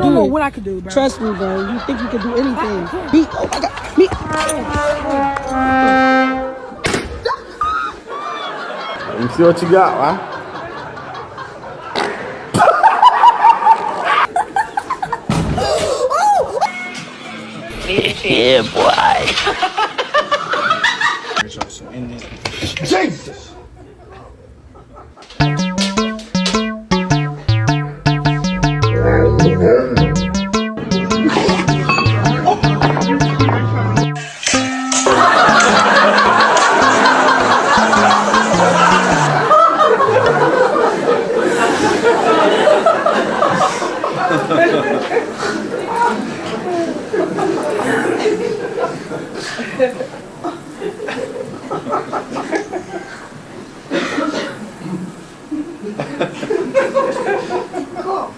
don't know what I could do, bro. Trust me, bro. You think you can do anything. Me. Oh my God. Me. Let me see what you got, huh? Yeah, boy. Jesus! Cool.